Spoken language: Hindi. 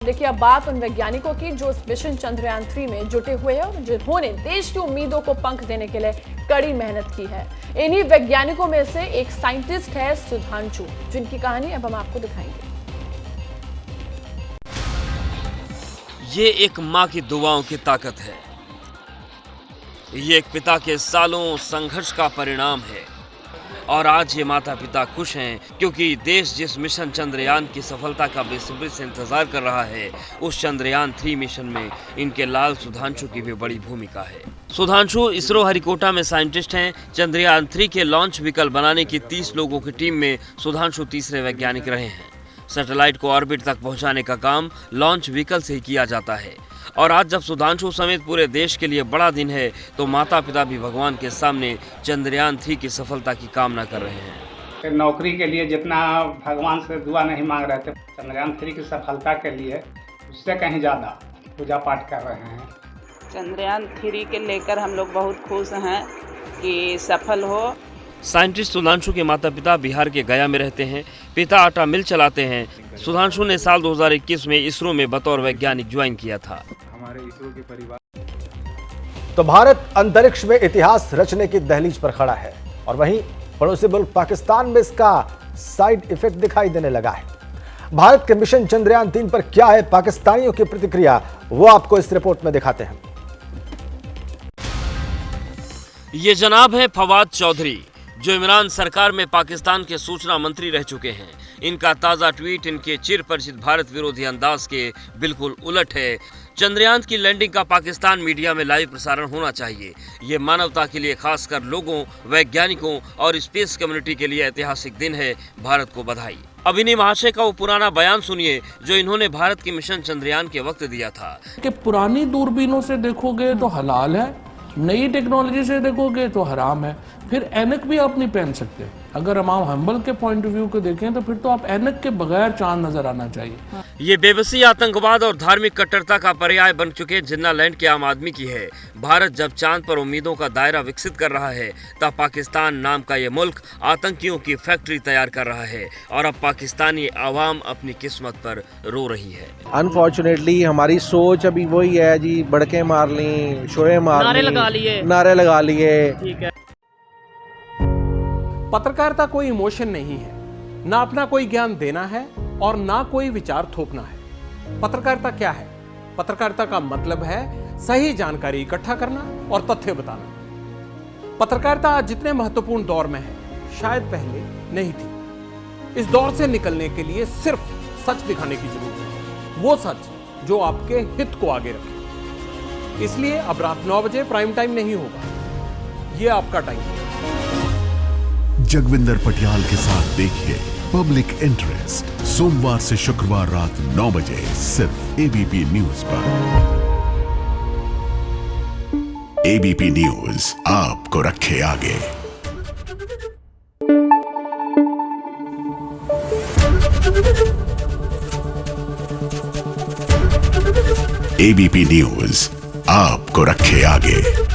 देखिए अब बात उन वैज्ञानिकों की जो इस मिशन चंद्रयान 3 में जुटे हुए हैं और जिन्होंने देश की उम्मीदों को पंख देने के लिए कड़ी मेहनत की है। इन्हीं वैज्ञानिकों में से एक साइंटिस्ट है सुधांशु, जिनकी कहानी अब हम आपको दिखाएंगे। ये एक माँ की दुआओं की ताकत है। ये एक पिता के सालों संघर्ष का परिणाम है। और आज ये माता पिता खुश हैं क्योंकि देश जिस मिशन चंद्रयान की सफलता का बेसब्री से इंतजार कर रहा है, उस चंद्रयान 3 मिशन में इनके लाल सुधांशु की भी बड़ी भूमिका है। सुधांशु इसरो हरिकोटा में साइंटिस्ट हैं। चंद्रयान 3 के लॉन्च व्हीकल बनाने की 30 लोगों की टीम में सुधांशु तीसरे वैज्ञानिक रहे हैं। सैटेलाइट को ऑर्बिट तक पहुंचाने का काम लॉन्च व्हीकल से ही किया जाता है। और आज जब सुधांशु समेत पूरे देश के लिए बड़ा दिन है, तो माता पिता भी भगवान के सामने चंद्रयान 3 की सफलता की कामना कर रहे हैं। नौकरी के लिए जितना भगवान से दुआ नहीं मांग रहे थे, चंद्रयान 3 की सफलता के लिए उससे कहीं ज़्यादा पूजा पाठ कर रहे हैं। चंद्रयान 3 के लेकर हम लोग बहुत खुश हैं कि सफल हो। साइंटिस्ट सुधांशु के माता पिता बिहार के गया में रहते हैं। पिता आटा मिल चलाते हैं। सुधांशु ने साल 2021 में इसरो में बतौर वैज्ञानिक ज्वाइन किया था। हमारे इसरो के परिवार। तो भारत अंतरिक्ष में इतिहास रचने की दहलीज पर खड़ा है और वहीं पड़ोसी मुल्क पाकिस्तान में इसका साइड इफेक्ट दिखाई देने लगा है। भारत के मिशन चंद्रयान 3 पर क्या है पाकिस्तानियों की प्रतिक्रिया, वो आपको इस रिपोर्ट में दिखाते हैं। ये जनाब है फवाद चौधरी, जो इमरान सरकार में पाकिस्तान के सूचना मंत्री रह चुके हैं। इनका ताज़ा ट्वीट इनके चिर परिचित भारत विरोधी अंदाज के बिल्कुल उलट है। चंद्रयान की लैंडिंग का पाकिस्तान मीडिया में लाइव प्रसारण होना चाहिए। ये मानवता के लिए, खासकर लोगों, वैज्ञानिकों और स्पेस कम्युनिटी के लिए ऐतिहासिक दिन है। भारत को बधाई। अब इन्हीं महाशय का वो पुराना बयान सुनिए जो इन्होंने भारत के मिशन चंद्रयान के वक्त दिया था कि पुरानी दूरबीनों से देखोगे तो हलाल है, नई टेक्नोलॉजी से देखोगे तो हराम है। फिर ऐनक भी आप नहीं पहन सकते। अगर हम हम्बल के पॉइंट ऑफ व्यू को देखें तो फिर तो आप ऐनक के बगैर चांद नजर आना चाहिए। ये बेबसी, आतंकवाद और धार्मिक कट्टरता का पर्याय बन चुके जिन्ना लैंड के आम आदमी की है। भारत जब चांद पर उम्मीदों का दायरा विकसित कर रहा है, तब पाकिस्तान नाम का ये मुल्क आतंकियों की फैक्ट्री तैयार कर रहा है और अब पाकिस्तानी आवाम अपनी किस्मत पर रो रही है। अनफॉर्चुनेटली हमारी सोच अभी वही है जी, बड़के मार ली, शोए मार ली, नारे लगा लिए। ठीक है। पत्रकारिता कोई इमोशन नहीं है, ना अपना कोई ज्ञान देना है और ना कोई विचार थोपना है। पत्रकारिता क्या है? पत्रकारिता का मतलब है सही जानकारी इकट्ठा करना और तथ्य बताना। पत्रकारिता आज जितने महत्वपूर्ण दौर में है, शायद पहले नहीं थी। इस दौर से निकलने के लिए सिर्फ सच दिखाने की जरूरत है, वो सच जो आपके हित को आगे रखे। इसलिए अब रात 9 बजे प्राइम टाइम नहीं होगा, ये आपका टाइम है। जगविंदर पटियाल के साथ देखिए पब्लिक इंटरेस्ट, सोमवार से शुक्रवार रात 9 बजे सिर्फ एबीपी न्यूज पर। एबीपी न्यूज आपको रखे आगे। एबीपी न्यूज आपको रखे आगे।